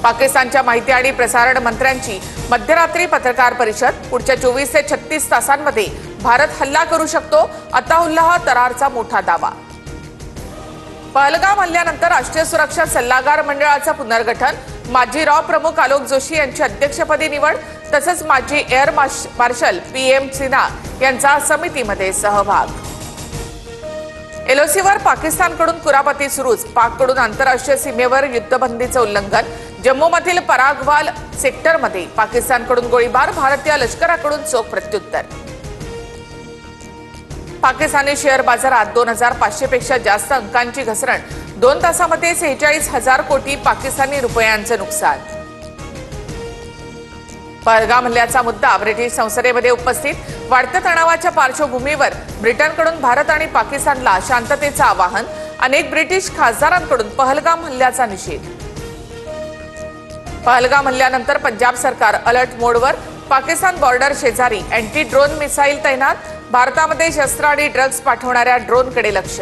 पाकिस्तानच्या माहिती आणि प्रसारण मंत्र्यांची मध्यरात्री पत्रकार परिषद। पुढच्या 24 ते 36 तासांमध्ये भारत हल्ला करू शकतो, अताउल्लाह तरारचा मोठा दावा। पहलगाम हल्ल्यानंतर राष्ट्रीय सुरक्षा सल्लागार मंडळाचं पुनर्गठन, माजी रॉ प्रमुख आलोक जोशी यांची अध्यक्षपदी निवड, तसंच माजी एअर मार्शल PM सिन्हा यांचा समितीमध्ये सहभाग। एलओसीवर पाकिस्तानकडून कुरापती सुरूच, पाककडून आंतरराष्ट्रीय सीमेवर युद्धबंदीचं उल्लंघन, जम्मूमधील परागवाल सेक्टरमध्ये पाकिस्तानकडून गोळीबार, भारतीय लष्कराकडून चोख प्रत्युत्तर। पाकिस्तानी शेअर बाजारात 2500 पेक्षा जास्त अंकांची घसरण, 2 तासामध्ये 46,000 कोटी पाकिस्तानी रुपयांचं नुकसान। पहलगाम हल्ल्याचा मुद्दा ब्रिटिश संसदेमध्ये उपस्थित, वाढत्या तणावाच्या पार्श्वभूमीवर ब्रिटनकडून भारत आणि पाकिस्तानला शांततेचं आवाहन, अनेक ब्रिटिश खासदारांकडून पहलगाम हल्ल्याचा निषेध। पहलगाम हल्ल्यानंतर पंजाब सरकार अलर्ट मोडवर, पाकिस्तान बॉर्डर शेजारी अँटी ड्रोन मिसाईल तैनात, भारतामध्ये शस्त्र आणि ड्रग्ज पाठवणाऱ्या ड्रोनकडे लक्ष।